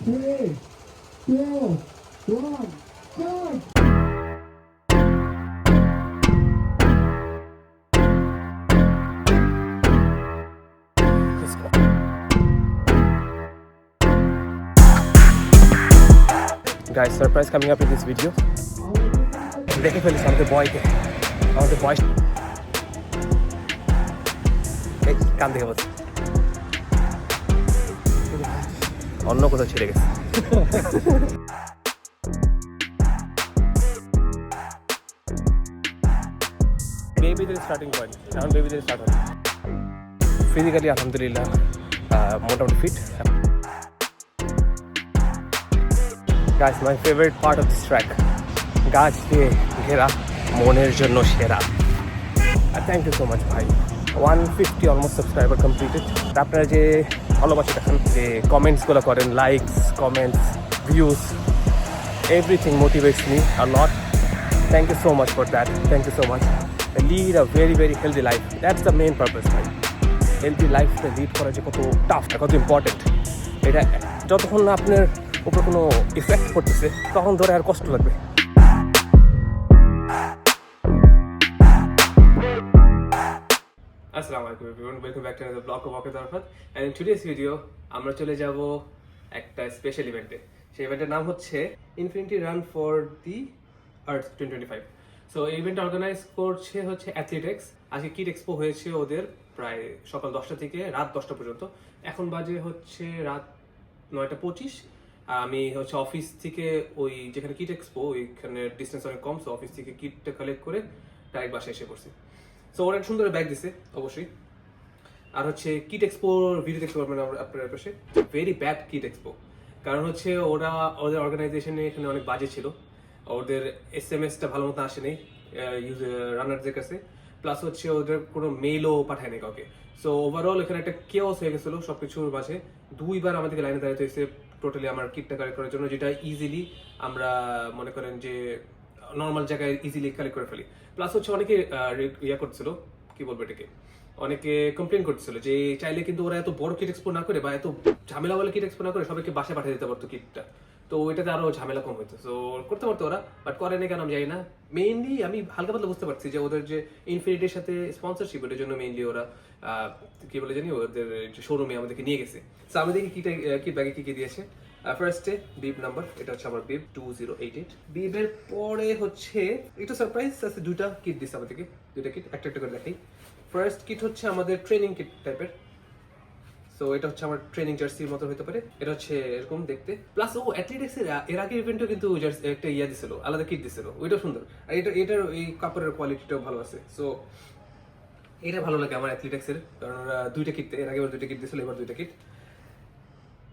3, 2, 1, go! Guys, surprise coming up in this video. দেখে ফেলিস আমাদের বয়কে, আমাদের বয় এই কান দেখে বলছে অন্য কোথাও ছেড়ে গেছে। বেবিদের স্টার্টিং পয়েন্ট, এখন বেবিদের স্টার্ট হবে। ফিজিক্যালি আলহামদুলিল্লাহ মোটামুটি fit. Guys, my favorite part of this track, গাছ দিয়ে ঘেরা, মনের জন্য সেরা। থ্যাংক ইউ সো মাচ ভাই। 150 অলমোস্ট সাবস্ক্রাইবার কমপ্লিটেড। আপনারা যে ভালোবাসা দেখান, যে কমেন্টসগুলো করেন, likes, comments, views, everything motivates me a lot. Thank you so much for that. Thank you so much. Lead a very very healthy life, that's the main purpose ভাই। Healthy লাইফটা lead করা যে কত টাফ, কত important, এটা যতক্ষণ না আপনার উপর কোনো ইফেক্ট পড়তেছে তখন ধরে আর কষ্ট লাগবে। আসসালামু আলাইকুম everyone, welcome back to another blog of Wakid Arafat. And in today's video আমরা চলে যাব একটা স্পেশাল ইভেন্টে। সেই ইভেন্টের নাম হচ্ছে infinity run for the earth 2025। So এই ইভেন্ট অর্গানাইজ করছে হচ্ছে অ্যাথলেটিক্স। আজকে কিট এক্সপো হয়েছে ওদের প্রায় সকাল 10টা থেকে রাত 10টা পর্যন্ত। এখন বাজে হচ্ছে রাত 9:25। আমি হচ্ছে অফিস থেকে ওই যেখানে কিট এক্সপো ওইখানে ডিস্টেন্স অনেক কম, সো অফিস থেকে কিটটা কালেক্ট করে ডাইরেক্ট বাসায় এসে পড়ছি। সো ওরা একটা সুন্দর ব্যাগ দিছে অবশ্যই। আর হচ্ছে কিট এক্সপোর ভিডিও দেখতে পারবেন আপনার পাশে। ভেরি ব্যাড কিট এক্সপো, কারণ হচ্ছে ওদের অর্গানাইজেশনে এখানে অনেক বাজে ছিল। ওদের SMS-টা ভালো মতো আসেনি রানারদের কাছে, প্লাস হচ্ছে ওদের কোনো মেইলও পাঠায়নি কাউকে। সো ওভারঅল এখানে একটা কেওস হয়ে গেছিল সবকিছুর মাঝে। 2বার আমাদেরকে লাইনে দাঁড়াতে হয়েছে টোটালি আমার কিটটা কালেক্ট করার জন্য, যেটা ইজিলি আমরা মনে করেন যে নর্মাল জায়গায় ইজিলি কালেক্ট করে ফেলি। প্লাস হচ্ছে অনেকে ইয়া করছিল, কি বলবো এটাকে, অনেকে কমপ্লেন করছিল যে চাইলে কিন্তু ওরা এত বড় কিট এক্সপো না করে বা এত ঝামেলাওয়ালা কিট এক্সপো না করে সবাইকে বাসায় পাঠিয়ে দিতে পারতো কিটটা, তো ওইটাতে আরো ঝামেলা কম হইতো। সো করতে পারতো ওরা, বাট করেনি কেন আমি জানি না। মেইনলি আমি হালকা পাতলা বুঝতে পারছি যে ওদের যে ইনফিনিটির সাথে স্পন্সরশিপ, ওটার জন্য মেইনলি ওরা কি বলে জানি ওদের যে শোরুমে আমাদেরকে নিয়ে গেছে। সো আমি দেখি কিট ব্যাগে কি কি দিয়েছে। ফার্স্টে বিব নাম্বার, এটা হচ্ছে আমার বিব 2088। বিবের পরে হচ্ছে একটু সারপ্রাইজ আছে, 2টা কিট দিচ্ছে আমাদেরকে, 2টা কিট একটা একটা করে দেখাই। ফার্স্ট কিট হচ্ছে আমাদের ট্রেনিং কিট টাইপের। সো এটা হচ্ছে আমার ট্রেনিং জার্সির মতো হতে পারে, এটা হচ্ছে এরকম দেখতে। প্লাস ও অ্যাথলেটিক্সের এর আগের ইভেন্টও কিন্তু জার্সি একটা ইয়া দিছিল, আলাদা কিট দিছিল, ওইটাও সুন্দর। আর এটার এই কাপড়ের কোয়ালিটিটাও ভালো আছে। সো এটা ভালো লাগে আমার অ্যাথলেটিক্সের, কারণ ওরা 2টা কিট, এর আগে 2টা কিট দিছিল, এবার 2টা কিট।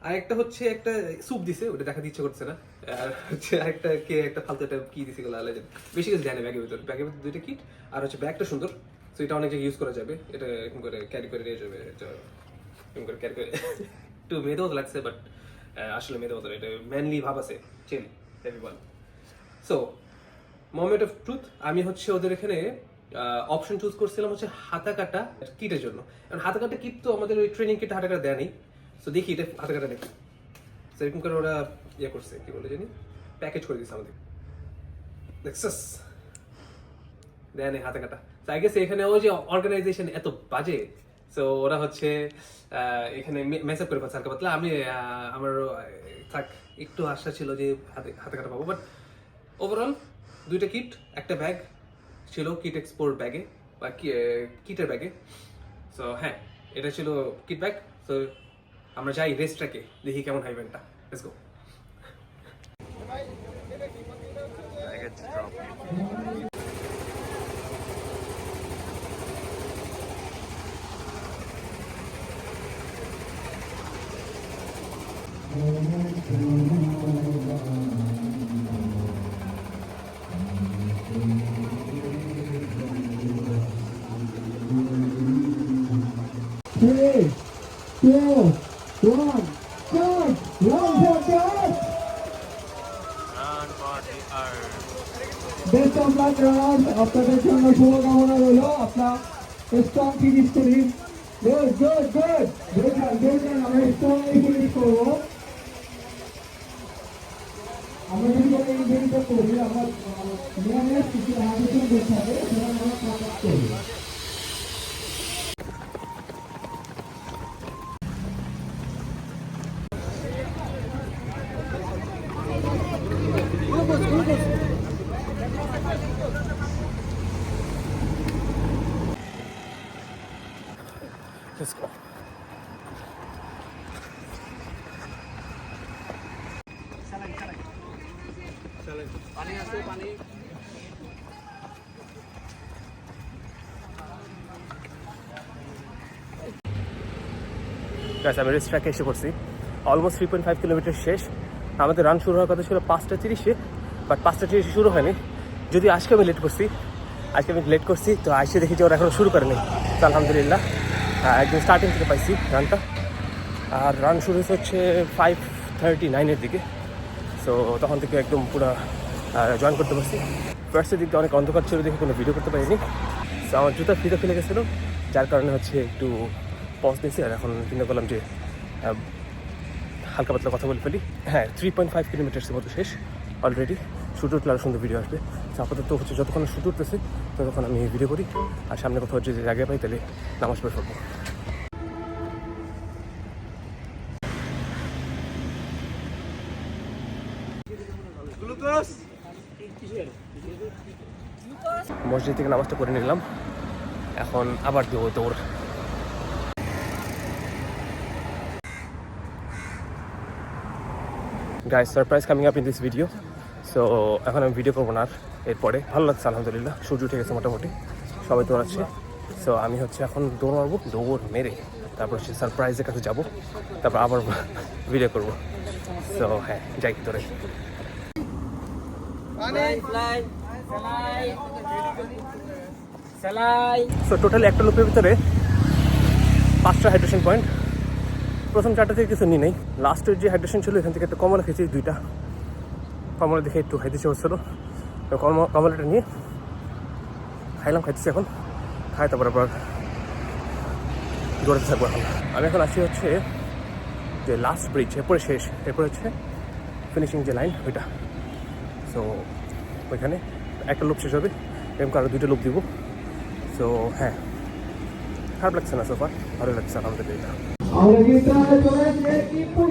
আর একটা হচ্ছে একটা স্যুপ দিছে, ওটা দেখাতে ইচ্ছে করছে না। আর হচ্ছে আরেকটা কে একটা ফালতু একটা কি দিছে গেল আলাদা, বেশি কিছু জানে ব্যাগের ভিতরে। ব্যাগের ভিতরে 2টা কিট, আর হচ্ছে ব্যাগটা সুন্দর। সো এটা অনেক জায়গায় ইউজ করা যাবে, এটা এরকম করে ক্যারি করে নিয়ে যাবে, এরকম করে ক্যারি করে। একটু মেয়েদের মতো লাগছে, বাট আসলে মেয়েদের মতো এটা ম্যানলি ভাব আছে, chill everyone. So moment of truth, আমি হচ্ছে ওদের এখানে অপশন চুজ করছিলাম হচ্ছে হাতা কাটা কিটের জন্য। কারণ হাতা কাটা কিট তো আমাদের ওই ট্রেনিং কিট হাতা কাটা দেয় নেই। সো দেখি এটা হাতে কাটা দেখি, সেরকম করে ওরা ইয়ে করছে, কি বলে জানি, প্যাকেজ করে দিচ্ছে আমাদের, দেখছস দেয় নেই হাতে কাটা। তো আই গেস এখানে ওই যে অর্গানাইজেশন এত বাজে, সো ওরা হচ্ছে এখানে মেসআপ করে পাচ্ছে হালকা পাতলা। আমি আমার থাক একটু আশা ছিল যে হাতে কাটা পাবো, বাট ওভারঅল 2টা কিট, একটা ব্যাগ ছিল কিট এক্সপোর ব্যাগে বা কিটের ব্যাগে। সো হ্যাঁ, এটা ছিল কিট ব্যাগ। সো আমরা যাই রেস ট্র্যাকে, দেখি কেমন হয় ইভেন্টটা। Let's go. Three, two, one, go! Run for God! Best of luck, Raj. আপনাদের জন্য শুভকামনা রইল, আপনার স্ট্রং ফিনিশ করি। গুড গুড গুড, আমরা স্ট্রংলি ফিনিশ করবো। আমরা যদি কোনো ইভেন্টটা করি, আমার নিয়মের কিছু আলোচনা করতে হবে, সেটা আমরা কন্ট্যাক্ট করবো। Let's go. Guys, আমি রেস ট্র্যাকে এসে পড়ছি। অলমোস্ট 3.5 কিলোমিটার শেষ। আমাদের রান শুরু হওয়ার কথা ছিল 5:30-এ, বাট 5:30 শুরু হয়নি। যদি আজকে আমি লেট করছি, তো আইসে দেখি যে ওরা এখনো শুরু করেনি। তো আলহামদুলিল্লাহ একদম স্টার্টিং থেকে পাইছি রানটা। আর রান শুরু হচ্ছে 5:39-এর দিকে। সো তখন থেকে একদম পুরো জয়েন করতে পারছি। ফার্স্টের দিকটা অনেক অন্ধকার ছিল দেখে কোনো ভিডিও করতে পারিনি। সো আমার জুতা ফিতে ফেলে গেছিলো, যার কারণে হচ্ছে একটু পজ দিয়েছি। আর এখন চিন্তা করলাম যে হালকা পাতলা কথা বলে ফেলি। হ্যাঁ, 3.5 কিলোমিটার্সের মতো শেষ অলরেডি। শুটে উঠলে আরও সুন্দর ভিডিও আসবে। তো আপাতত হচ্ছে যতক্ষণ শুট উঠতেছে ততক্ষণ আমি ভিডিও করি। আর সামনে কোথাও যদি জায়গা পাই তাহলে নামাজ পড়ে ফেলবো। মসজিদ থেকে নামাজটা করে নিলাম, এখন আবার দেবো দৌড়। Guys, surprise coming up in this video. So এখন আমি ভিডিও করবো না আর। এরপরে ভালো লাগছে আলহামদুলিল্লাহ, সূর্য উঠে গেছে মোটামুটি, সবাই দৌড়াচ্ছে। সো আমি হচ্ছে এখন দৌড় মারবো, দৌড় মেরে তারপর হচ্ছে সারপ্রাইজের কাছে যাবো, তারপর আবার ভিডিও করবো। সো হ্যাঁ, যাই ধরে। সো টোটাল একটা লুপের ভিতরে 5টা হাইড্রেশন পয়েন্ট। প্রথম 4টা থেকে কিছু নিই নেই। লাস্টের যে হাইড্রেশন ছিল এখান থেকে একটা কমলা খেয়েছি, 2টা কমলা দেখে একটু খাইতে ইচ্ছে হচ্ছিলো। তো কমলাটা নিয়ে খাইতেছি। এখন খাই তারপর আবার দৌড়াতে থাকবো। এখন আমি এখন আসছি হচ্ছে যে লাস্ট ব্রিজ, এরপরে শেষ, এরপরে হচ্ছে ফিনিশিং যে লাইন ওইটা। সো ওইখানে একটা লুপ শেষ হবে, এরকম আরও 2টা লুপ দিব। সো হ্যাঁ, খারাপ লাগছে না, সোফার ভালো লাগছে আলহামদুলিল্লাহ। আমরা কিন্তু চলে এসেছি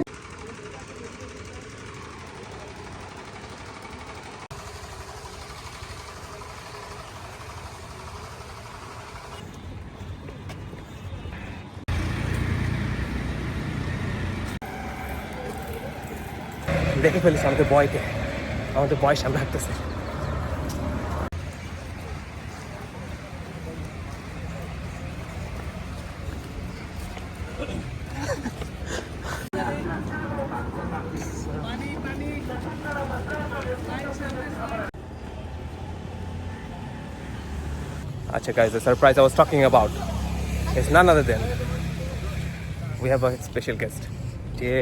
দেখে ফেলেছি আমাদের বয়কে, আমাদের বয় সামনে হাঁটতেছে। Acha guys, the surprise I was talking about is none other than we have a special guest. যে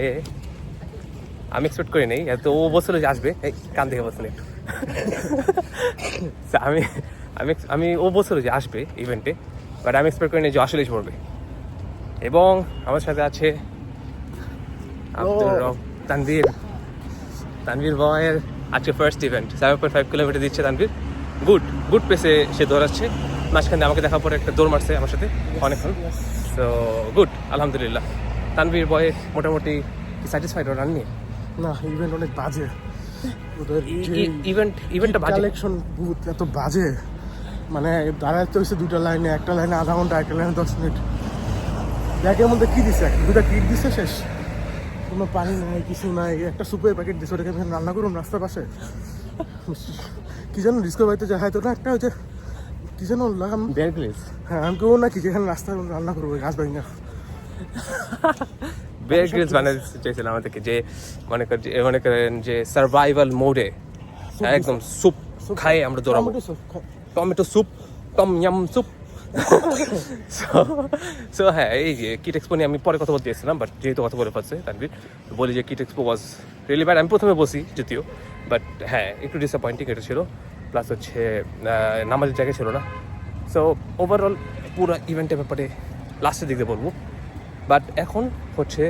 আমি এক্সপেক্ট করি নাই, এত ও বলছিল যে আসবে, এই কান থেকে বলছিল একটু। আমি ও বলছিল যে আসবে ইভেন্টে, বাট আমি এক্সপেক্ট করি নাই যে আসলেই পড়বে। এবং আমার সাথে আছে তানভীর বয়ের আজকে ফার্স্ট ইভেন্ট। 7.5 কিলোমিটার দিচ্ছে তানভীর, গুড পেসে সে দৌড়াচ্ছে। মাঝখানে আমাকে দেখার পরে একটা দৌড় মারছে আমার সাথে অনেকক্ষণ। সো গুড, আলহামদুলিল্লাহ। তানভীর বয়ে মোটামুটি স্যাটিসফাইড রান নিয়ে? না, ইভেন্ট অনেক বাজে। ওদের ইভেন্টটা বাজে, কালেকশন বুথ এত বাজে, মানে দাঁড়াতে হয়েছে 2টা লাইনে, একটা লাইনে আধা ঘন্টা, একটা লাইনে 10 মিনিট। ব্যাগের মধ্যে কি দিছে? 2টা কিট দিছে, শেষ। কোনো পানি নাই, কিছু নাই। একটা সুপের প্যাকেট দিছে, ওটাকে আমি রান্না করুন রাস্তার পাশে। কি যেন রিস্কো বাড়িতে যায় হয়তো না, একটা হচ্ছে কি যেন লাগাম। হ্যাঁ, আমি কেউ না কি যেখানে রাস্তায় রান্না করবো গাছ ভাঙা। বেয়ার গ্রিলস বানাতে চাইছিলাম আমাদেরকে, যে মনে করেন যে সার্ভাইভাল মোডে একদম স্যুপ খাই আমরা দৌড়াবো। Tomato soup, tom yum soup. So হ্যাঁ, এই যে কিট এক্সপো নিয়ে আমি পরে কথা বলতে এসেছিলাম, বাট যেহেতু কথা বলে পাচ্ছে তানভীর, বলি যে kit expo was really bad. আমি প্রথমে বসি যদিও, বাট হ্যাঁ একটু ডিসঅ্যাপয়েন্টিং এটা ছিল। প্লাস হচ্ছে নামাজের জায়গা ছিল না। সো ওভারঅল পুরো ইভেন্টের ব্যাপারে লাস্টের দিকে বলবো। বাট এখন হচ্ছে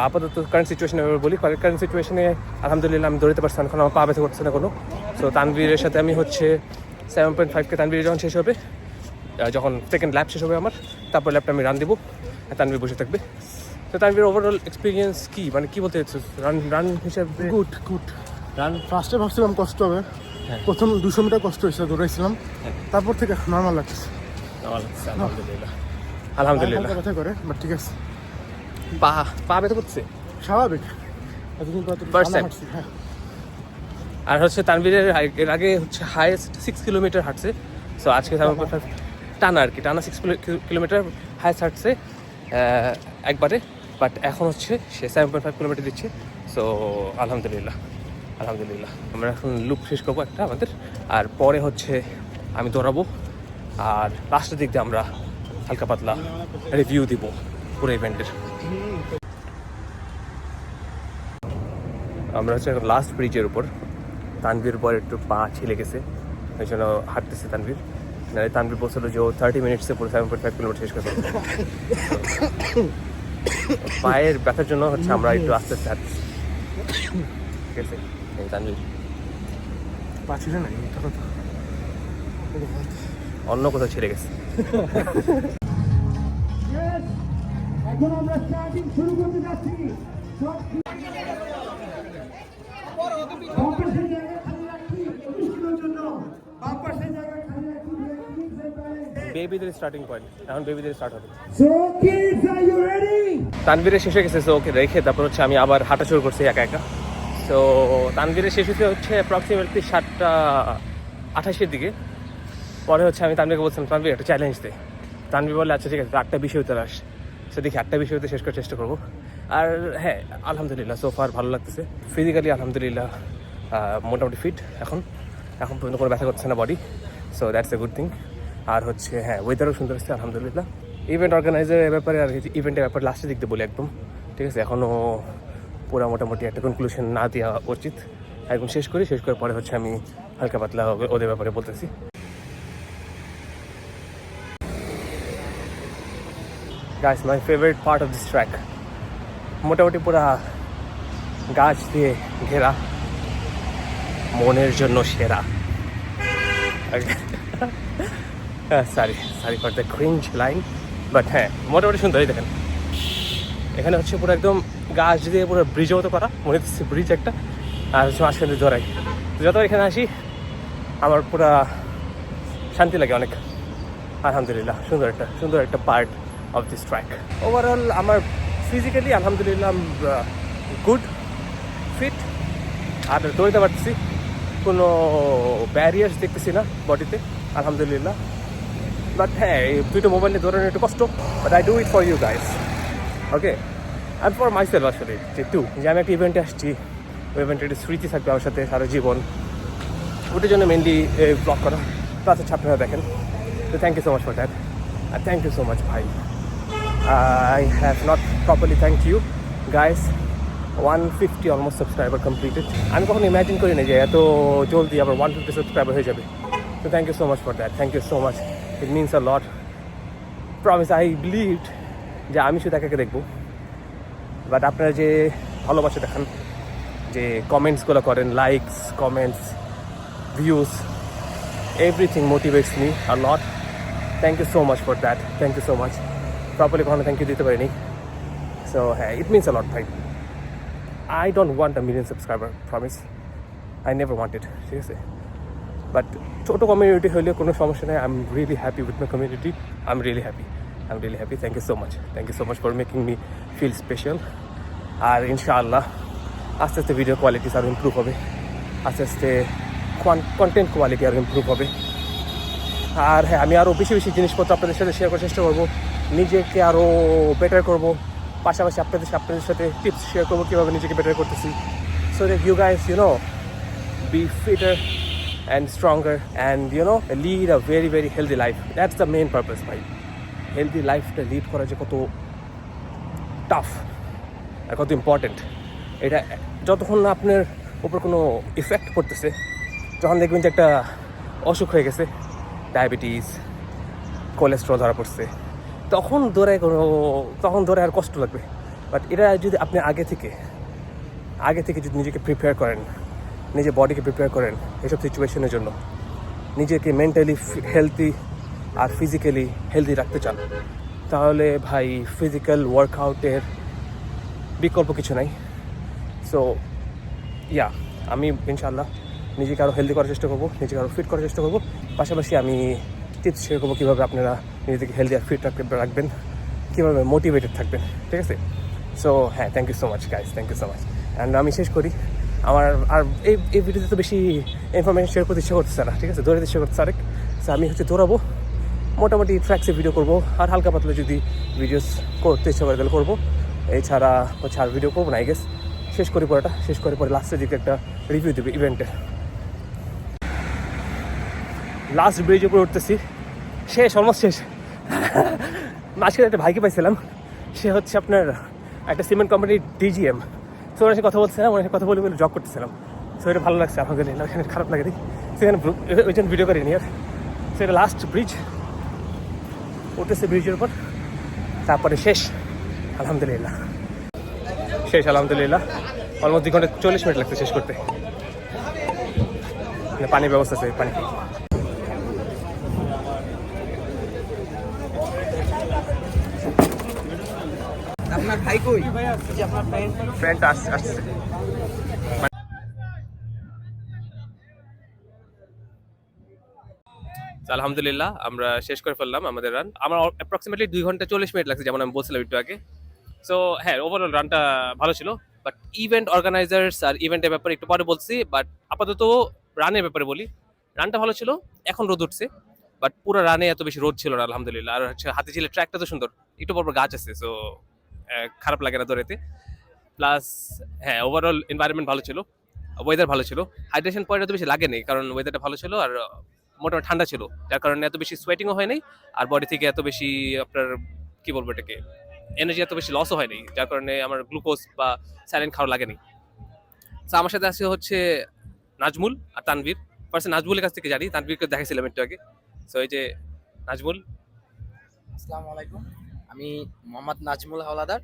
আপাতত কারেন্ট সিচুয়েশনে বলি, কারেন্ট সিচুয়েশনে আলহামদুলিল্লাহ আমি দৌড়াতে পারছি না, এখন আমার পা ব্যথা করছে না কোনো। সো তানভীরের সাথে আমি হচ্ছে 7.5K তানভীর যখন শেষ হবে, যখন সেকেন্ড ল্যাপ শেষ হবে আমার, তারপর ল্যাপটা আমি রান দেবো আর তানভীর বসে থাকবে। তো তানভীর ওভারঅল এক্সপিরিয়েন্স কি, মানে কী বলতে চাইছো রান হিসাবে? গুড রান ফার্স্টে ভাবছিলাম কষ্ট হবে, প্রথম 200 মিটার কষ্ট হয়েছিল, দৌড়াইছিলাম, তারপর থেকে নর্মাল লাগছে। আলহামদুলিল্লাহ আলহামদুলিল্লাহ। কথা করে বাট ঠিক আছে, পা ব্যথা করছে স্বাভাবিক, এতদিন পর First time? হ্যাঁ। আর হচ্ছে তানভীরের এর আগে হচ্ছে হাইয়েস্ট 6 কিলোমিটার হাঁটছে। সো আজকে 7.5 টানা আর কি, টানা 6 কিলোমিটার হাইয়েস্ট হাঁটছে একবারে, বাট এখন হচ্ছে সে 7.5 কিলোমিটার দিচ্ছে। সো আলহামদুলিল্লাহ আলহামদুলিল্লাহ। আমরা এখন লুপ শেষ করবো একটা আমাদের, আর পরে হচ্ছে আমি দৌড়াবো, আর লাস্টের দিক দিয়ে আমরা হালকা পাতলা রিভিউ দিব পুরো ইভেন্টের। আমরা হচ্ছে লাস্ট ব্রিজের উপর, তানভীর পর একটু পা ছিলে গেছে, ওই জন্য হাঁটতেছে তানভীর। নাহলে তানভীর বলছিল যে ও 30 মিনিটসে পুরো 7.5 কিলোমিটার শেষ করতে পারবে। পায়ের ব্যথার জন্য হচ্ছে আমরা একটু আস্তে আস্তে হাঁটতেছি, ঠিক আছে? এই তানভীর পাচ্ছিল না, অন্য কোথাও ছেড়ে গেছে। এখন আমরা স্টার্টিং শুরু করতে যাচ্ছি। বেবিদের স্টার্টিং পয়েন্ট, এখন বেবিদের স্টার্ট হবে। So kids, are you ready? তানভীরের শেষ হয়ে গেছে, সো ওকে রেখে তারপর হচ্ছে আমি আবার হাঁটা শুরু করছি একা একা। সো তানভীরের শেষ হচ্ছে অ্যাপ্রক্সিমেটলি 7:28-এর দিকে। পরে হচ্ছে আমি তানভীরকে বলছিলাম, তানভীর একটা চ্যালেঞ্জ দে। তানভীর বলে আচ্ছা ঠিক আছে, 8টা বিষয় হতে আস। সো দেখি 8টা বিষয় হতে শেষ করার চেষ্টা করবো। আর হ্যাঁ আলহামদুলিল্লাহ সোফার ভালো লাগতেছে, ফিজিক্যালি আলহামদুলিল্লাহ মোটামুটি ফিট এখন পর্যন্ত কোনো ব্যথা করছে না body. So that's a good thing. আর হচ্ছে হ্যাঁ ওয়েদারও সুন্দর আসছে আলহামদুলিল্লাহ। ইভেন্ট অর্গানাইজারের ব্যাপারে আর ইভেন্টের ব্যাপারে লাস্টের দিক দিয়ে বলি একদম, ঠিক আছে? এখনও পুরো মোটামুটি একটা কনক্লুশন না দেওয়া উচিত, একদম শেষ করার পরে হচ্ছে আমি হালকা পাতলা ওদের ব্যাপারে বলতেছি। Guys, my favourite part of this track, মোটামুটি পুরা গাছ দিয়ে ঘেরা, মনের জন্য সেরা। Sorry for the cringe line, but হ্যাঁ মোটামুটি সুন্দরই। দেখেন এখানে হচ্ছে পুরো একদম গাছ দিয়ে পুরো ব্রিজের মতো করা, মনে হচ্ছে ব্রিজ একটা, আর হচ্ছে মাঝখান দিয়ে জড়াই। যত এখানে আসি আমার পুরা শান্তি লাগে অনেক, আলহামদুলিল্লাহ। সুন্দর একটা part of this track. Overall আমার ফিজিক্যালি আলহামদুলিল্লাহ গুড, ফিট, আর দৌড়তে পারতেছি, কোনো ব্যারিয়ার্স দেখতেছি না বডিতে, আলহামদুলিল্লাহ। বাট হ্যাঁ এই দুটো মোবাইলে দৌড়ানো একটু কষ্ট, but I do it for you guys, okay? And for myself আসলে যে আমি একটা ইভেন্টে আসছি, ওই ইভেন্টে একটা স্মৃতি থাকবে আমার সাথে সারা জীবন, ওটার জন্য মেনলি ব্লগ করা। প্লাস হচ্ছে আপনারা দেখেন, তো thank you so much for that, আর থ্যাংক ইউ সো মাচ ভাই। I have not properly thanked you guys. 150 almost subscriber completed. আমি কখনো ইমাজিন করি না যে এত জলদি আবার 150 সাবস্ক্রাইবার হয়ে যাবে। So thank you so much for that. Thank you so much. It means a lot. Promise, I believed যে আমি শুধু একাকে দেখবো, বাট আপনারা যে ভালোবাসা দেখান, যে কমেন্টসগুলো করেন, likes, comments, views, everything motivates me a lot. Thank you so much for that. Thank you so much. Properly কখনো থ্যাংক ইউ দিতে পারিনি। সো হ্যাঁ, ইট মিনস আ লট ভাই। I don't want a million subscriber, promise, I never wanted, ঠিক আছে? But ছোটো community হলেও কোনো সমস্যা নেই। I am really happy with my community, I am really happy. Thank you so much for making me feel special. আর ইনশাআল্লাহ আস্তে আস্তে ভিডিও কোয়ালিটিস আরও ইমপ্রুভ হবে, আস্তে আস্তে কন্টেন্ট কোয়ালিটি আরও ইমপ্রুভ হবে। আর হ্যাঁ, আমি আরও বেশি জিনিসপত্র আপনাদের সাথে শেয়ার করার চেষ্টা করবো, নিজেকে আরও বেটার করবো, পাশাপাশি আপনাদের সাথে টিপস শেয়ার করবো কীভাবে নিজেকে বেটার করতেছি। So that you guys be fitter and stronger and lead a very very healthy life. That's the main purpose ভাই। হেলদি লাইফটা লিড করা যে কত টাফ আর কত ইম্পর্টেন্ট, এটা যতক্ষণ না আপনার উপর কোনো ইফেক্ট পড়তেছে, যখন দেখবেন যে একটা অসুখ হয়ে গেছে, ডায়াবেটিস, কোলেস্ট্রল ধরা পড়ছে, তখন দৌড়ায় আর কষ্ট লাগবে। বাট এটা যদি আপনি আগে থেকে যদি নিজেকে প্রিপেয়ার করেন, নিজের বডিকে প্রিপেয়ার করেন এসব সিচুয়েশনের জন্য, নিজেকে মেন্টালি হেলদি আর ফিজিক্যালি হেলদি রাখতে চান, তাহলে ভাই ফিজিক্যাল ওয়ার্কআউটের বিকল্প কিছু নাই। সো আমি ইনশাআল্লাহ নিজেকে আরও হেলদি করার চেষ্টা করবো, নিজেকে আরও ফিট করার চেষ্টা করবো। পাশাপাশি আমি টিপস শেয়ার করবো কীভাবে আপনারা নিজেকে হেলদি আর ফিট রাখবেন, কীভাবে মোটিভেটেড থাকবেন, ঠিক আছে? সো হ্যাঁ, thank you so much guys, thank you so much. And আমি শেষ করি, আমার আর এই ভিডিওতে তো বেশি ইনফরমেশন শেয়ার করতে ইচ্ছা করতেছে না, ঠিক আছে? দৌড়াতে ইচ্ছা করতেছে আরেক। সো আমি দৌড়াবো, মোটামুটি ট্র্যাক্সে ভিডিও করবো, আর হালকা পাতলা যদি ভিডিওস করতে ইচ্ছা করে তাহলে করবো, এছাড়া আর ভিডিও করবো না। আই গেস শেষ করি পরেটা, শেষ করে পরে লাস্টের দিকে একটা রিভিউ দেবে ইভেন্টের। লাস্ট ব্রিজ উপরে উঠতেছি, শেষ, অলমোস্ট শেষ। মাঝখানে একটা ভাইকে পাইছিলাম, সে হচ্ছে আপনার একটা সিমেন্ট কোম্পানির ডিজিএম। তো ওনার সাথে কথা বলছিলাম, ওনার সাথে কথা বলে জব করতেছিলাম। সো এটা ভালো লাগছে আলহামদুলিল্লাহ, ওখানে খারাপ লাগে সেখানে ওই জন্য ভিডিও করিনি আর। সো এটা লাস্ট ব্রিজ, উঠতেছে ব্রিজের উপর, তারপরে শেষ আলহামদুলিল্লাহ, শেষ আলহামদুলিল্লাহ। অলমোস্ট 2 ঘন্টা 40 মিনিট লাগছে শেষ করতে। পানির ব্যবস্থা আছে, পানি। আপনার ভাই কই? যে আপনার ফ্রেন্ড আসছে। আলহামদুলিল্লাহ আমরা শেষ করে ফেললাম আমাদের রান। আমার অ্যাপ্রক্সিমেটলি 2 ঘন্টা 40 মিনিট লাগছে, যেমন আমি বলছিলাম একটু আগে। সো হ্যাঁ, ওভারঅল রানটা ভালো ছিল। বাট ইভেন্ট অর্গানাইজার্স আর ইভেন্টের ব্যাপারে একটু পরে বলছি, বাট আপাতত রানের ব্যাপারে বলি। রানটা ভালো ছিল, এখন রোদ উঠছে, বাট পুরো রানে এত বেশি রোদ ছিল না আলহামদুলিল্লাহ। আর হচ্ছে হাতিঝিলের ট্র্যাকটা তো সুন্দর, একটু পর গাছ আছে, সো খারাপ লাগে না দৌড়াতে। প্লাস হ্যাঁ, ওভারঅল এনভায়রনমেন্ট ভালো ছিল, ওয়েদার ভালো ছিল। হাইড্রেশন পয়েন্ট এত বেশি লাগেনি, কারণ ওয়েদারটা ভালো ছিল আর মোটামুটি ঠান্ডা ছিল, যার কারণে এত বেশি সোয়েটিংও হয় নাই, আর বডি থেকে এত বেশি আপনার কি বলবো এটাকে এনার্জি এত বেশি লসও হয়নি, যার কারণে আমার গ্লুকোজ বা স্যালাইন খাওয়া লাগেনি। তো আমার সাথে আছে হচ্ছে নাজমুল আর তানভীর। ফার্স্টে নাজমুলের কাছ থেকে জানি, তানভীরকে দেখাইছিলাম একটু আগে। সো এই যে নাজমুল। আসসালামু আলাইকুম, আমি মোহাম্মদ নাজমুল হাওলাদার।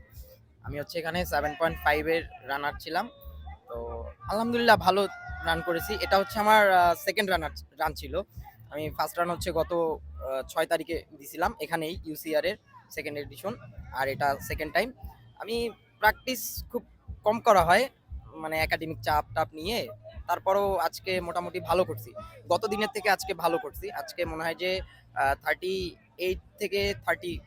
আমি হচ্ছে এখানে 7.5 এর রানার ছিলাম। তো আলহামদুলিল্লাহ ভালো রান করেছি। এটা হচ্ছে আমার সেকেন্ড রান ছিল। আমি ফার্স্ট রান হচ্ছে গত 6 তারিখে দিছিলাম এখানেই ইউসিআর এর সেকেন্ড এডিশন, আর এটা সেকেন্ড টাইম। আমি প্র্যাকটিস খুব কম করা হয়, মানে একাডেমিক চাপ নিয়ে। তারপরও আজকে মোটামুটি ভালো করছি, গত দিনের থেকে আজকে ভালো করছি। আজকে মনে হয় যে 38 থেকে 38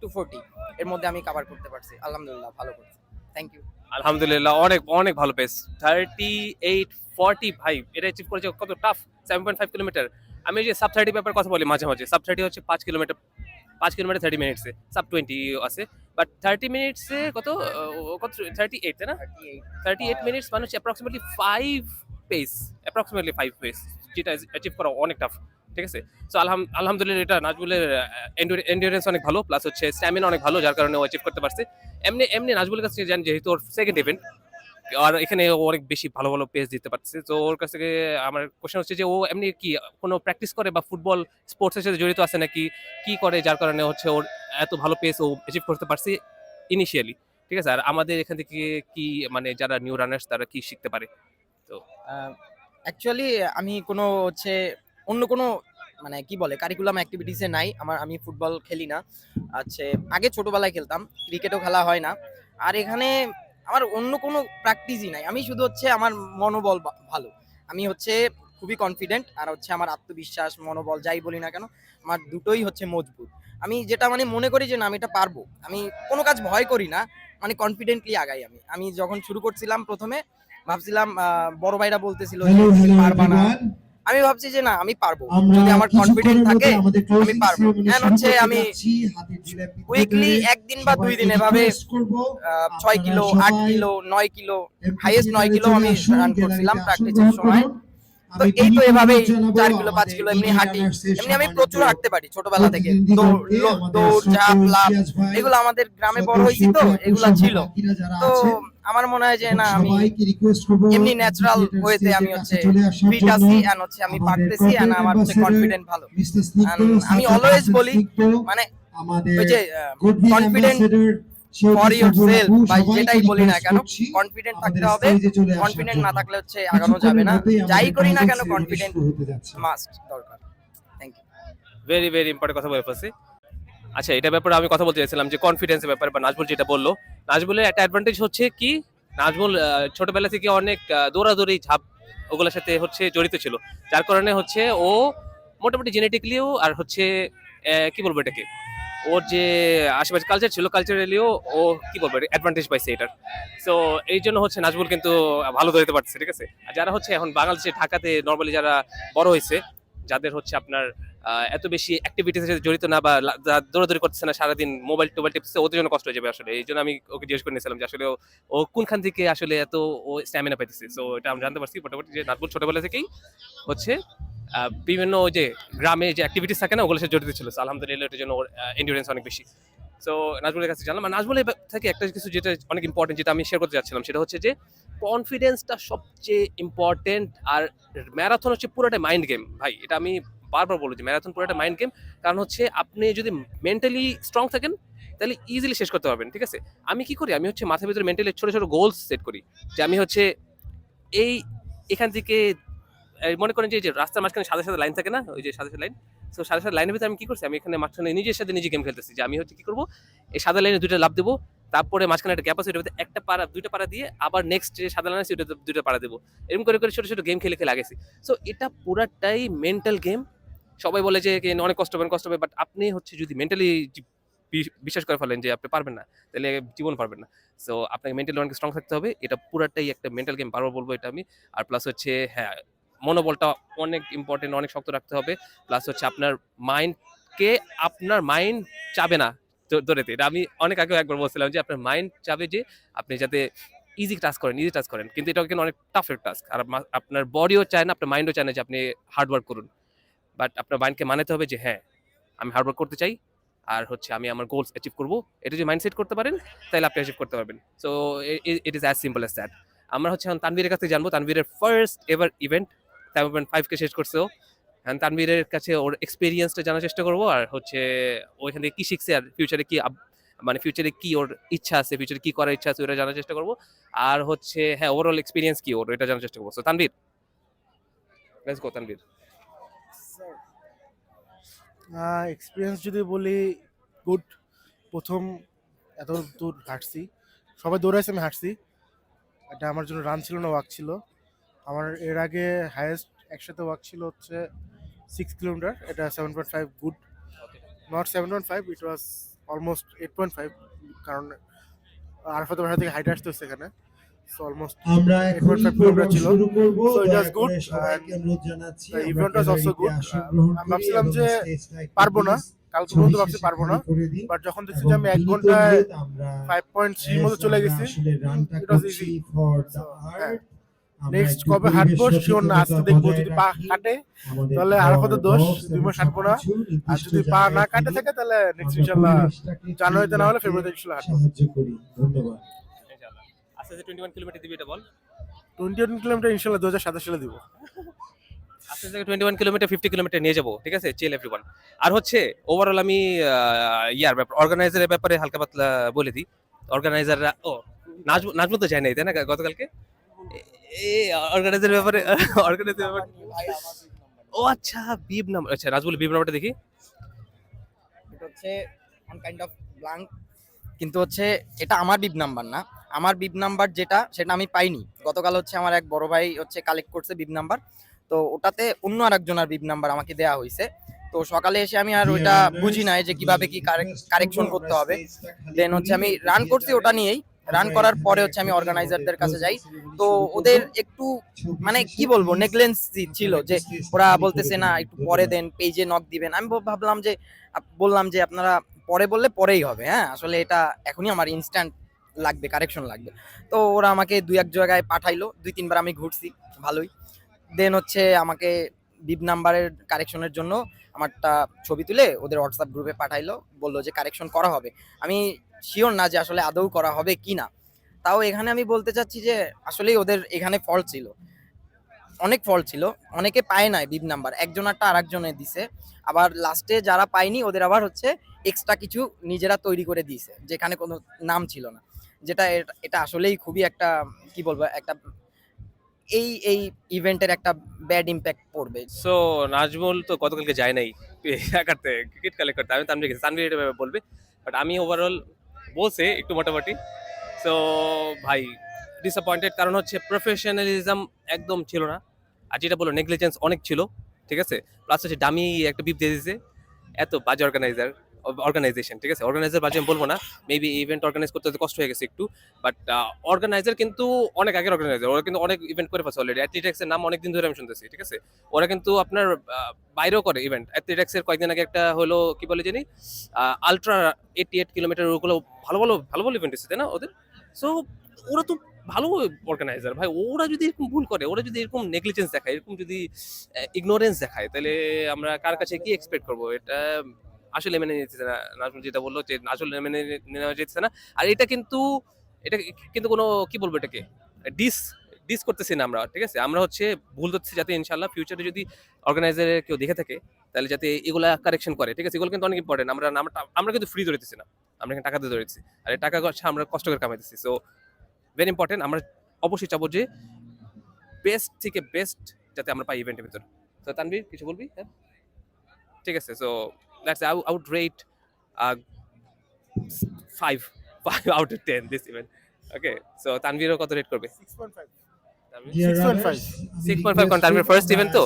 to 40 এর মধ্যে আমি কভার করতে পারছি। আলহামদুলিল্লাহ ভালো করছি, থ্যাংক ইউ। আলহামদুলিল্লাহ অনেক অনেক ভালো পেস। 38-40 ভাই, এটা অ্যাচিভ করেছে, কত টাফ। 7.5 কিলোমিটার। আমি এই যে সাব 30 ব্যাপারে কথা বলি মাঝে মাঝে। সাব 30 হচ্ছে 5 কিলোমিটার 30 মিনিটসে, সাব 20 আছে, বাট 30 মিনিটসে কত 38 তাই না? 38 মিনিটস মানে হচ্ছে অ্যাপ্রক্সিমেটলি 5 পেস, যেটা অ্যাচিভ করা অনেক টাফ, ঠিক আছে? সো আলহামদুলিল্লাহ এটা নাজমুলের এন্ডিউরেন্স অনেক ভালো, প্লাস হচ্ছে স্ট্যামিনা অনেক ভালো, যার কারণে ও অ্যাচিভ করতে পারছে। এমনি নাজমুলের কাছ থেকে জানি, যেহেতু ওর সেকেন্ড ইভেন্ট আর এখানে ও অনেক বেশি ভালো ভালো পেস দিতে পারছে। তো ওর কাছ থেকে আমার কোশ্চেন হচ্ছে যে ও এমনি কি কোনো প্র্যাকটিস করে বা ফুটবল স্পোর্টসের সাথে জড়িত আছে নাকি, কি করে যার কারণে হচ্ছে ওর এত ভালো পেস ও অ্যাচিভ করতে পারছে ইনিশিয়ালি, ঠিক আছে? আর আমাদের এখান থেকে কি মানে যারা নিউ রানার্স তারা কি শিখতে পারে? তো অ্যাকচুয়ালি আমি কোনো হচ্ছে অন্য কোনো মানে কি বলে কারিকুলাম অ্যাক্টিভিটিসে নাই আমার। আমি ফুটবল খেলি না, আচ্ছা আগে ছোটবেলায় খেলতাম, ক্রিকেটও খেলা হয় না। আর এখানে আমার অন্য কোনো প্র্যাকটিসই নাই। আমি শুধু হচ্ছে আমার মনোবল ভালো, আমি হচ্ছে খুবই কনফিডেন্ট, আর হচ্ছে আমার আত্মবিশ্বাস মনোবল যাই বলি না কেন আমার দুটোই হচ্ছে মজবুত। আমি যেটা মানে মনে করি যে না আমি এটা পারবো, আমি কোনো কাজ ভয় করি না, মানে কনফিডেন্টলি আগাই। আমি যখন শুরু করছিলাম প্রথমে ভাবছিলাম বড় ভাইরা বলতেছিল যে তুমি পারবা না, আমি ভাবছি যে না আমি পারবো, যদি আমার কনফিডেন্ট থাকে আমি পারবো। এন্ড হচ্ছে আমি উইকলি একদিন বা 2 দিন এভাবে 6 kilo 8 kilo 9 kilo highest 9 kilo আমি রান করছিলাম প্র্যাকটিসের সময়। তো এই তো এভাবেই 4 কিলো 5 কিলো এমনি হাঁটি, এমনি আমি প্রচুর হাঁটতে পারি ছোটবেলা থেকে। দৌড় ঝাঁপ লাফ এগুলো আমাদের গ্রামে বড় হয়েছি, তো এগুলো ছিল। তো আমার মনে হয় যে না আমি এমনি ন্যাচারাল ওয়েতে আমি হচ্ছে ফিট আছি, এন্ড হচ্ছে আমি পারতেছি, এন্ড আমার হচ্ছে কনফিডেন্ট ভালো। আমি অলওয়েজ বলি মানে ওই যে কনফিডেন্ট ফর ইয়োরসেলফ বা যেটাই বলি না কেন কনফিডেন্ট থাকতে হবে। কনফিডেন্ট না থাকলে হচ্ছে আগানো যাবে না। যাই করি না কেন কনফিডেন্ট মাস্ট দরকার। Thank you. Very very important কথা বলে ফেলছি। আচ্ছা, এটা ব্যাপারে আমি কথা বলতে চাইছিলাম যে কনফিডেন্সের ব্যাপারে, বা নাজমুল যেটা বললো, নাজমুলের একটা অ্যাডভান্টেজ হচ্ছে কি, নাজমুল ছোটবেলা থেকে অনেক দৌড়াদৌড়ি ঝাঁপ ওগুলোর সাথে হচ্ছে জড়িত ছিল, যার কারণে হচ্ছে ও মোটামুটি জেনেটিকলিও আর হচ্ছে কি বলবো এটাকে, ওর যে আশেপাশে কালচার ছিল কালচারালিও ও কি বলবো অ্যাডভান্টেজ পাইছে এটার। সো এই জন্য হচ্ছে নাজমুল কিন্তু ভালো দৌড়াতে পারছে, ঠিক আছে। আর যারা হচ্ছে এখন বাংলাদেশে ঢাকাতে নর্মালি যারা বড় হয়েছে, যাদের হচ্ছে আপনার এত বেশি অ্যাক্টিভিটির সাথে জড়িত না, বা দৌড়াদৌড়ি করতেছে না সারাদিন, মোবাইল টোবাইল টিপছে, ওদের জন্য কষ্ট হয়ে যাবে আসলে। এই জন্য আমি ওকে জিজ্ঞেস করে নিয়েছিলাম যে আসলে ও কোনখান থেকে আসলে এত ও স্ট্যামিনা পাইতেছে। সো এটা আমি জানতে পারছি মোটামুটি যে নাজমুল ছোটবেলা থেকেই হচ্ছে বিভিন্ন ওই যে গ্রামে যে অ্যাক্টিভিটিস থাকে না, ওগুলোর সাথে জড়িত ছিল। So, আলহামদুলিল্লাহ এটার জন্য ওর এন্ডুরেন্স অনেক বেশি। সো নাজমুলের কাছে জানলাম। আর নাজমুলের থেকে একটা কিছু যেটা অনেক ইম্পর্টেন্ট, যেটা আমি শেয়ার করতে যাচ্ছিলাম, সেটা হচ্ছে যে কনফিডেন্সটা সবচেয়ে ইম্পর্টেন্ট। আর ম্যারাথন হচ্ছে পুরোটা মাইন্ড গেম ভাই, এটা আমি বারবার বলি যে ম্যারাথন পুরোটা মাইন্ড গেম। কারণ হচ্ছে আপনি যদি মেন্টালি স্ট্রং থাকেন তাহলে ইজিলি শেষ করতে পারবেন, ঠিক আছে। আমি কি করি, আমি হচ্ছে মাথার ভিতরে মেন্টালি ছোট ছোট গোলস সেট করি, যে আমি হচ্ছে এই এখান থেকে মনে করেন যে রাস্তার মাঝখানে সাদা সাদা লাইন থাকে না, ওই যে সাদা সাদা লাইন। সো সাদা সাদা লাইনের ভিতরে আমি কি করছি, আমি এখানে মাঝখানে নিজের সাথে নিজে গেম খেলতেছি, যে আমি হচ্ছে কি করবো, এই সাদা লাইনে দুইটা লাভ দেবো, তারপরে মাঝখানে একটা গ্যাপ আছে, ওইটার ভিতরে একটা পাড়া দুইটা পাড়া দিয়ে আবার নেক্সট যে সাদা লাইন আছে ওইটা দুইটা পাড়া দেবো, এরকম করে করে ছোট ছোট গেম খেলে খেলে আগেছি। সো এটা পুরাটাই মেন্টাল গেম। সবাই বলে যে অনেক কষ্ট হবে কষ্ট হবে, বাট আপনি হচ্ছে যদি মেন্টালি বিশ্বাস করে ফেলেন যে আপনি পারবেন না, তাহলে জীবন পারবেন না। সো আপনাকে মেন্টালি অনেক স্ট্রং থাকতে হবে, এটা পুরাটাই একটা মেন্টাল গেম, বারবার বলবো এটা আমি। আর প্লাস হচ্ছে হ্যাঁ, মনোবলটা অনেক ইম্পর্টেন্ট, অনেক শক্ত রাখতে হবে। প্লাস হচ্ছে আপনার মাইন্ডকে, আপনার মাইন্ড চাবে না দৌড়াতে। এটা আমি অনেক আগেও একবার বলছিলাম যে আপনার মাইন্ড চাবে যে আপনি যাতে ইজি টাস্ক করেন, কিন্তু এটা কিন্তু অনেক টাফের টাস্ক। আর আপনার বডিও চায় না, আপনার মাইন্ডও চায় না যে আপনি হার্ড ওয়ার্ক করুন। বাট আপনার মাইন্ডকে মানাতে হবে যে হ্যাঁ, আমি হার্ড ওয়ার্ক করতে চাই, আর হচ্ছে আমি আমার গোলস অ্যাচিভ করবো। এটা যদি মাইন্ডসেট করতে পারেন তাহলে আপনি অ্যাচিভ করতে পারবেন। So it is as simple as that. আমরা হচ্ছে এখন তানভীরের কাছ থেকে জানবো, তানভীরের ফার্স্ট এভার ইভেন্ট 7.5 কে শেষ করছে ও। তানভীরের কাছে ওর এক্সপিরিয়েন্সটা জানার চেষ্টা করবো, আর হচ্ছে ওইখান থেকে কি শিখছে, আর ফিউচারে কি মানে ফিউচারে কি ওর ইচ্ছা আছে, ফিউচারে কি করার ইচ্ছা আছে ওটা জানার চেষ্টা করবো। আর হচ্ছে হ্যাঁ, ওভারঅল এক্সপিরিয়েন্স কি ওর, এটা জানার চেষ্টা করবো। So Tanvir, let's go Tanvir. Experience যদি বলি, গুড। প্রথম এত দূর হাঁটছি, সবাই দৌড়াইছে, আমি হাঁটছি। এটা আমার জন্য রান ছিল না, ওয়াক ছিল। আমার এর আগে হাইয়েস্ট একসাথে ওয়াক ছিল হচ্ছে 6 কিলোমিটার, এটা 7.5, good. Not 7.5, it was almost 8.5, কারণ আরাফাতের বাসা থেকে হাইটে আসতে হচ্ছে এখানে। সো অলমোস্ট আমরা 8.5 কিলোমিটার ছিল। শুরু করব। So it was good. সবাইকে অনুরোধ জানাচ্ছি, The event was also good. আমি ভাবছিলাম যে পারবো না, কালকে পর্যন্ত ভাবছি পারবো না, বাট যখন দেখছি যে আমি 1 ঘন্টায় 5.3 মতো চলে গেছি, it was easy. নেক্সট কবে হাঁটবো শিওর না, আজকে দেখবো, যদি পা কাটে তাহলে আরাফাতের দোষ, 2 মাস হাঁটবো না। আর যদি পা না কাটে থাকে তাহলে নেক্সট ইনশাআল্লাহ জানুয়ারিতে না হলে ফেব্রুয়ারিতে ইনশাআল্লাহ হাঁটবো। সাহায্য করি। ধন্যবাদ। ইনশাআল্লাহ আস্তে আস্তে 21 কিলোমিটার দিবি, এটা বল। 21 কিলোমিটার ইনশাআল্লাহ 2027 সালে দিব। আস্তে আস্তে 21 কিলোমিটার 50 কিলোমিটার নিয়ে যাবো, ঠিক আছে, চিল এভরিওয়ান। আর হচ্ছে ওভারঅল আমি ইয়ার ব্যাপার, অর্গানাইজারের ব্যাপারে হালকা পাতলা বলে দিই। অর্গানাইজাররা নাজমুল তো যায় নাই, তাই না, গতকালকে অর্গানাইজারের ব্যাপারে। ও আচ্ছা, বিব নাম্বার, আচ্ছা নাজমুল বিব নাম্বারটা দেখি। এটা হচ্ছে ওয়ান কাইন্ড অফ ব্ল্যাঙ্ক, কিন্তু হচ্ছে এটা আমার বিব নাম্বার না। আমার বিব নাম্বার যেটা, সেটা আমি পাইনি। গতকাল হচ্ছে আমার এক বড় ভাই হচ্ছে কালেক্ট করছে বিব নাম্বার, তো ওটাতে অন্য আরেকজনের বিব নাম্বার আমাকে দেয়া হয়েছে। তো সকালে এসে আমি আর ওইটা বুঝি নাই যে কিভাবে কি কারেকশন করতে হবে। দেন হচ্ছে আমি রান করছি ওটা নিয়েই। রান করার পরে হচ্ছে আমি অর্গানাইজারদের কাছে যাই, তো ওদের একটু মানে কি বলবো নেগলেন্সি ছিল, যে ওরা বলতেছে না একটু পরে দেন, পেজে নক দিবেন। আমি বললাম যে আপনারা পরে বললে পরেই হবে, হ্যাঁ আসলে এটা এখনই আমার ইনস্ট্যান্ট লাগবে, কারেকশন লাগবে। তো ওরা আমাকে 2-1 জায়গায় পাঠাইলো, 2-3 বার আমি ঘুরছি ভালোই। দেন হচ্ছে আমাকে বিব নাম্বারের কারেকশনের জন্য আমারটা ছবি তুলে ওদের হোয়াটসঅ্যাপ গ্রুপে পাঠাইলো, বললো যে কারেকশন করা হবে। আমি শিওর না যে আসলে আদৌ করা হবে কি না। তাও এখানে আমি বলতে চাচ্ছি যে আসলেই ওদের এখানে ফল্ট ছিল, অনেক ফল্ট ছিল। অনেকে পায় নাই বিব নাম্বার, একজনেরটা আরেকজনে দিছে। আবার লাস্টে যারা পায়নি ওদের আবার হচ্ছে এক্সট্রা কিছু নিজেরা তৈরি করে দিয়েছে যেখানে কোনো নাম ছিল না, যেটা এটা আসলেই খুবই একটা কি বলবো একটা এই ইভেন্টের একটা ব্যাড ইম্প্যাক্ট পড়বে। সো নাজমুল তো গতকালকে যায় নাই একাতে ক্রিকেট কালেক্ট করতে, আমি তানভীর গেছি, তানভীর এটা বলবে, বাট আমি ওভারঅল বলছে একটু মোটামুটি। সো ভাই ডিসঅ্যাপয়েন্টেড, কারণ হচ্ছে প্রফেশনালিজম একদম ছিল না, আর যেটা বলো নেগলিজেন্স অনেক ছিল, ঠিক আছে। প্লাস হচ্ছে দামি একটা বিপ দিয়ে দিয়েছে, এত বাজে অর্গানাইজেশন, ঠিক আছে। অর্গানাইজার বাজে আমি বলবো না, মেবি ইভেন্ট অর্গানাইজ করতে কষ্ট হয়ে গেছে একটু, বাট অর্গানাইজার কিন্তু অনেক আগের অর্গানাইজার, ওরা কিন্তু অনেক ইভেন্ট করে ফেলছে অলরেডি। অ্যাথলেটিক্সের নাম অনেকদিন ধরে আমি শুনতেছি, ঠিক আছে। ওরা কিন্তু আপনার বাইরেও করে ইভেন্ট। অ্যাথলেটিক্সের কয়েকদিন আগে একটা হলো কি বলে জানি আলট্রা 88 কিলোমিটার, ওগুলো ভালো ভালো ভালো ভালো ইভেন্ট এসেছে তাই না ওদের। সো ওরা তো ভালো অর্গানাইজার ভাই, ওরা যদি এরকম ভুল করে, ওরা যদি এরকম নেগলিজেন্স দেখায়, এরকম যদি ইগনোরেন্স দেখায়, তাহলে আমরা কার কাছে কি এক্সপেক্ট করবো? এটা আসলে মেনে নিতেছে না। নাজমুল যেটা বললো যে আসলে মেনে নেওয়া যেতেছে না। আর এটা কিন্তু কোনো কি বলবো এটাকে ডিস ডিস করতেছি না আমরা, ঠিক আছে। আমরা হচ্ছে ভুল ধরতেছি, যাতে ইনশাল্লাহ ফিউচারে যদি অর্গানাইজারে কেউ দেখে থাকে তাহলে যাতে এগুলা কারেকশন করে, ঠিক আছে। এগুলো কিন্তু অনেক ইম্পর্টেন্ট। আমরা কিন্তু ফ্রি ধরেতেছি না, আমরা এখানে টাকা দিয়ে ধরেছি, আর এই টাকা আমরা কষ্ট করে কামাইতেছি। So very important. আমরা অবশ্যই চাবো যে বেস্ট থেকে বেস্ট যাতে আমরা পাই ইভেন্টের ভিতর। তো তানভীর কিছু বলবি? হ্যাঁ ঠিক আছে। So that's I would rate 5 out of 10 this event. Okay, so তানভীরও কত রেট করবে? 6.5 কারণ তানভীর ফার্স্ট ইভেন্ট তো,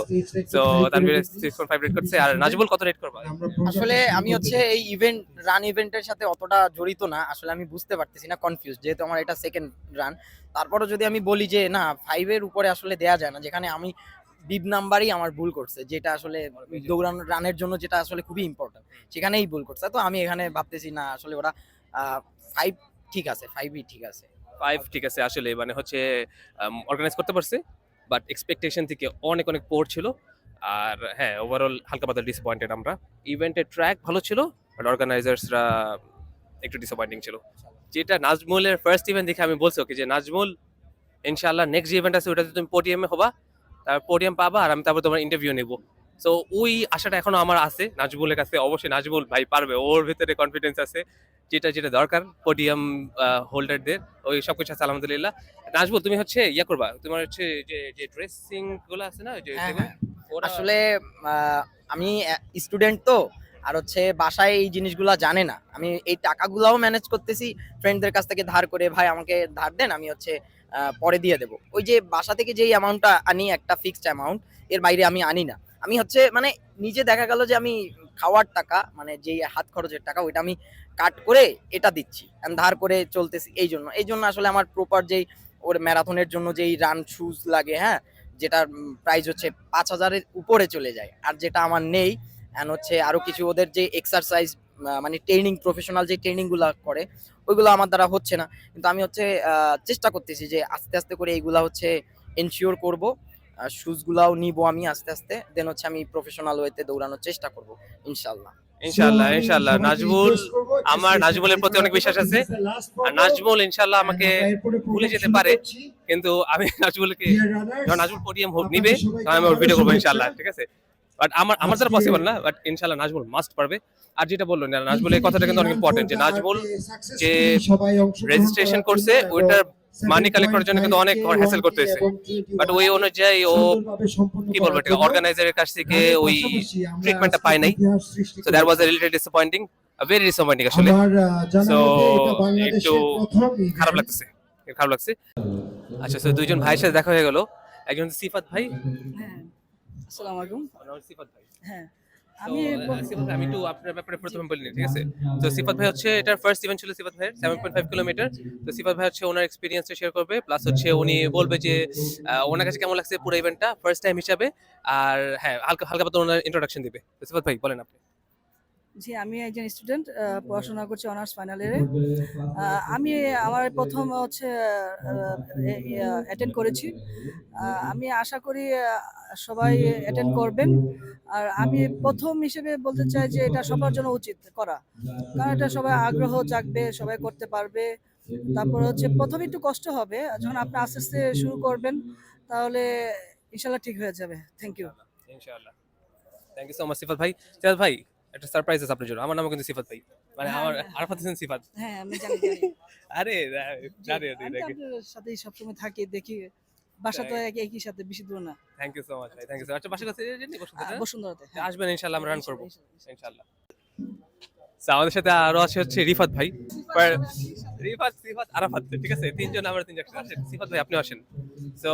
সো তানভীর 6.5 রেট করছে। আর নাজমুল কত রেট করবে? আসলে আমি হচ্ছে এই ইভেন্টের সাথে অতটা জড়িত না, আসলে আমি বুঝতে পারতেছি না, কনফিউজ, যেহেতু আমার এটা সেকেন্ড রান। তারপরও যদি আমি বলি যে না 5 এর উপরে আসলে দেয়া যায় না, যেখানে আমি বিব নাম্বারই আমার ভুল করছে, যেটা আসলে দৌড়ানো রানের জন্য যেটা আসলে খুবই ইম্পর্টেন্ট, সেখানেই ভুল করছে। তো আমি এখানে ভাবতেছি না আসলে ওরা 5 ঠিক আছে, 5ই ঠিক আছে। 5 ঠিক আছে। আসলে মানে হচ্ছে অর্গানাইজ করতে পারছে, বাট এক্সপেকটেশন থেকে অনেক অনেক পোর ছিল। আর হ্যাঁ, ওভারঅল হালকা পাতলা ডিসঅ্যাপয়েন্টেড আমরা। ইভেন্টের ট্র্যাক ভালো ছিল, বাট অর্গানাইজার্সরা একটু ডিসঅ্যাপয়েন্টিং ছিল। যেটা নাজমুলের ফার্স্ট ইভেন্ট দেখে আমি বলছি ওকে যে নাজমুল ইনশাআল্লাহ নেক্সট যে ইভেন্ট আছে ওটাতে তুমি পোডিয়ামে হবা, তার পোডিয়াম পাবা, আর আমি তারপর তোমার ইন্টারভিউ নেব। সো ওই আশাটা এখনো আমার আছে নাজমুলের কাছে। অবশ্যই নাজমুল ভাই পারবে, ওর ভিতরে কনফিডেন্স আছে, যেটা যেটা দরকার পোডিয়াম হোল্ডারদের, ওই সব কিছু আছে আলহামদুলিল্লাহ। নাজমুল তুমি হচ্ছে ইয়া করবা, তোমার হচ্ছে যে ড্রেসিং গুলো আছে না, যে আসলে আমি স্টুডেন্ট তো, আর হচ্ছে বাসায় এই জিনিসগুলা জানে না, আমি এই টাকাগুলাও ম্যানেজ করতেছি ফ্রেন্ডদের কাছ থেকে ধার করে, ভাই আমাকে ধার দেন, আমি হচ্ছে পরে দিয়ে দেবো। ওই যে বাসা থেকে যেই অ্যামাউন্টটা আনি, একটা ফিক্সড অ্যামাউন্ট, এর বাইরে আমি আনি না। আমি হচ্ছে মানে নিজে দেখা গেল যে আমি খাওয়ার টাকা, মানে যেই হাত খরচের টাকা, ওইটা আমি কাট করে এটা দিচ্ছি, আমি ধার করে চলতেছি। এই জন্য আসলে আমার প্রপার যেই ওর ম্যারাথনের জন্য যেই রান শুজ লাগে, হ্যাঁ, যেটার প্রাইস হচ্ছে 5,000-এর উপরে চলে যায়, আর যেটা আমার নেই। অ্যান্ড হচ্ছে আরো কিছু ওদের যে এক্সারসাইজ মানে ট্রেনিং, প্রফেশনাল যে ট্রেনিংগুলো করে, ওইগুলো আমার দ্বারা হচ্ছে না। কিন্তু আমি হচ্ছে চেষ্টা করতেছি যে আস্তে আস্তে করে এইগুলা হচ্ছে এনশিওর করব, শুজগুলাও নিব আমি আস্তে আস্তে, দেন হচ্ছে আমি প্রফেশনাল ওয়েতে দৌড়ানোর চেষ্টা করব ইনশাআল্লাহ। ইনশাআল্লাহ নাজমুল, আমার নাজমুলের প্রতি অনেক বিশ্বাস আছে। আর নাজমুল ইনশাআল্লাহ আমাকে ভুলে যেতে পারে, কিন্তু আমি নাজমুলকে, যখন নাজমুল পোডিয়াম নিবে তখন আমি ওর ভিডিও করবো ইনশাআল্লাহ, ঠিক আছে। বাট আমার দ্বারা পসিবল না, বাট ইনশাআল্লাহ নাজমুল মাস্ট পারবে। আর যেটা বললো না, নাজমুল এই কথাটা কিন্তু অনেক ইম্পর্টেন্ট, যে নাজমুল যে রেজিস্ট্রেশন করছে ওইটার মানি কালেক্ট করার জন্য কিন্তু অনেক হ্যাসেল করতে হয়েছে, বাট ওই অনুযায়ী ও কি বলবো অর্গানাইজারের কাছ থেকে ওই ট্রিটমেন্টটা পায় নাই। So that was a related disappointing, very disappointing আসলে। সো একটু খারাপ লাগছে। আচ্ছা, সো দুইজন ভাইয়ের সাথে দেখা হয়ে গেল। একজন সিফাত ভাই। হ্যাঁ, আসসালামু আলাইকুম। সিফাত ভাই, হ্যাঁ, আমি সিফাত ভাই, আমি একটু আপনার ব্যাপারে প্রথমে বলিনি, ঠিক আছে। তো সিফাত ভাই হচ্ছে এটার ফার্স্ট ইভেন্ট ছিল সিফাত ভাইয়ের 7.5 কিলোমিটার। তো সিফাত ভাই হচ্ছে ওনার এক্সপিরিয়েন্সটা শেয়ার করবে, প্লাস হচ্ছে উনি বলবে যে ওনার কাছে কেমন লাগছে পুরো ইভেন্টটা ফার্স্ট টাইম হিসাবে। আর হ্যাঁ, হালকা পাতলা ওনার ইন্ট্রোডাকশন দিবে। তো সিফাত ভাই বলেন আপনি। জি, আমি একজন স্টুডেন্ট, পড়াশোনা করছি অনার্স ফাইনাল ইয়ারে। আমি আমার প্রথম হচ্ছে অ্যাটেন্ড করেছি। আমি আশা করি সবাই অ্যাটেন্ড করবেন। আর আমি প্রথম হিসেবে বলতে চাই যে এটা সবার জন্য উচিত করা, কারণ এটা সবাই আগ্রহ জাগবে, সবাই করতে পারবে। তারপর হচ্ছে প্রথমে একটু কষ্ট হবে, যখন আপনি আস্তে আস্তে শুরু করবেন তাহলে ইনশাল্লাহ ঠিক হয়ে যাবে। Thank you. ইনশাআল্লাহ, thank you so much Sifat ভাই। সিফাত ভাই, একটা সারপ্রাইজ আছে আপনার জন্য। আমার নামও কিন্তু সিফাত ভাই, মানে হ্যাঁ, আমার হ্যাঁ। আরাফাত হোসেন সিফাত। হ্যাঁ আমি জানি জানি আরে জানি আমি তো আপনার সাথেই সবসময় থাকি দেখি, বাসা তো একই সাথে, বেশি দূর না। থ্যাংক ইউ সো মাচ ভাই, থ্যাংক ইউ সো মাচ। আচ্ছা বাসার কাছে জানি বসুন্ধরা? বসুন্ধরাতে। হ্যাঁ। আসবেন ইনশাআল্লাহ, আমরা রান করবো ইনশাআল্লাহ। ইনশাআল্লাহ। So, আমাদের সাথে আরো আছে হচ্ছে রিফাত ভাই। রিফাত, সিফাত, আরাফাত, ঠিক আছে? তিনজন, আমরা তিনজন একসাথে আসেন। সিফাত ভাই আপনি আসেন। সো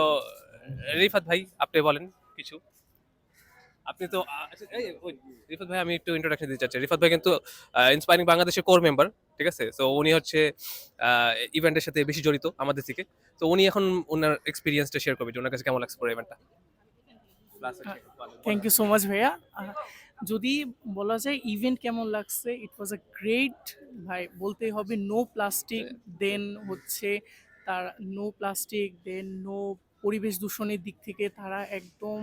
রিফাত ভাই আপনি বলেন কিছু। আপনি তো আচ্ছা, ওই রিফাত ভাই আমি একটু ইন্ট্রোডাকশন দিতে চাচ্ছি। রিফাত ভাই কিন্তু ইন্সপায়ারিং বাংলাদেশের কোর মেম্বার, ঠিক আছে? সো উনি হচ্ছে ইভেন্টের সাথে বেশি জড়িত আমাদের থেকে। তো উনি এখন ওনার এক্সপেরিয়েন্সটা শেয়ার করবে যে ওনার কাছে কেমন লাগছে পুরো ইভেন্টটা। থ্যাংক ইউ সো মাচ ভাইয়া। যদি বলা যায় ইভেন্ট কেমন লাগছে, ইট ওয়াজ আ গ্রেট ভাই, বলতেই হবে নো প্লাস্টিক, দেন হচ্ছে তার নো প্লাস্টিক, দেন নো পরিবেশ দূষণের দিক থেকে তারা একদম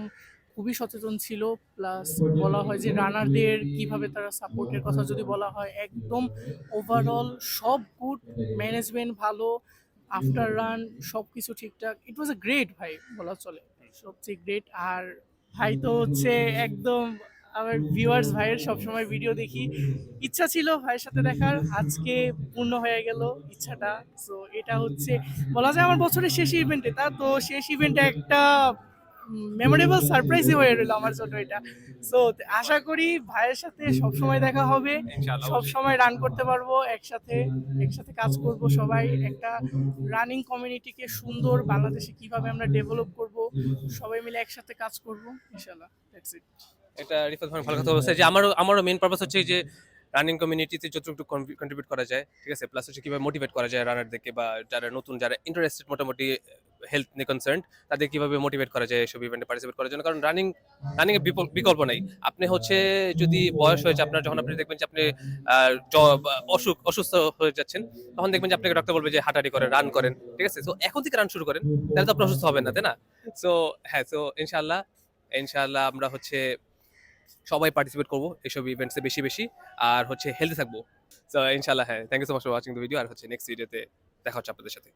খুবই সচেতন ছিল। প্লাস বলা হয় যে রানারদের কিভাবে তারা সাপোর্টের কথা যদি বলা হয়, একদম ওভারঅল সব গুড, ম্যানেজমেন্ট ভালো, আফটার রান সব কিছু ঠিকঠাক। ইট ওয়াজ আ গ্রেট ভাই বলা চলে, সবচেয়ে গ্রেট। আর ভাই তো হচ্ছে একদম আমার ভিউয়ার্স, ভাইয়ের সবসময় ভিডিও দেখি, ইচ্ছা ছিল ভাইয়ের সাথে দেখার, আজকে পূর্ণ হয়ে গেল ইচ্ছাটা। সো এটা হচ্ছে বলা যায় আমার বছরের শেষ ইভেন্টে, তা তো শেষ ইভেন্টে একটা মেমোরেবল সারপ্রাইজই হয়ে রইল আমার জন্য এটা। সো আশা করি ভাইয়ের সাথে সবসময় দেখা হবে, ইনশাআল্লাহ। সব সময় রান করতে পারবো একসাথে, একসাথে কাজ করব সবাই, একটা রানিং কমিউনিটিকে সুন্দর বাংলাদেশে কিভাবে আমরা ডেভেলপ করব, সবাই মিলে একসাথে কাজ করব ইনশাআল্লাহ। That's it. এটা রিফাত ভাই ভালো কথা বলছে যে আমারও মেইন পারপাস হচ্ছে যে রানিং কমিউনিটিতে যতটুকু কন্ট্রিবিউট করা যায়, ঠিক আছে? প্লাস হচ্ছে কিভাবে মোটিভেট করা যায় রানারদেরকে, বা যারা নতুন, যারা ইন্টারেস্টেড মোটামুটি হেলথ নিয়ে কনসার্ন, তাদের কিভাবে মোটিভেট করা যায় এসব ইভেন্টে পার্টিসিপেট করার জন্য। কারণ রানিং এর বিকল্প নাই। আপনি হচ্ছে যদি বয়স হয়েছে আপনার, যখন আপনি দেখবেন যে আপনি অসুস্থ হয়ে যাচ্ছেন, তখন দেখবেন যে আপনাকে ডক্টর বলবে যে হাঁটাহাঁটি করেন, রান করেন, ঠিক আছে? তো এখন থেকে রান শুরু করেন, তাহলে তো আপনি অসুস্থ হবেন না, তাই না? সো হ্যাঁ, সো ইনশাআল্লাহ আমরা হচ্ছে সবাই পার্টিসিপেট করবো এইসব ইভেন্টসে বেশি বেশি, আর হচ্ছে হেলদি থাকবো। সো ইনশাআল্লাহ, হ্যাঁ, thank you so much for watching the video. আর হচ্ছে নেক্সট ভিডিওতে দেখা হচ্ছে আপনাদের সাথে।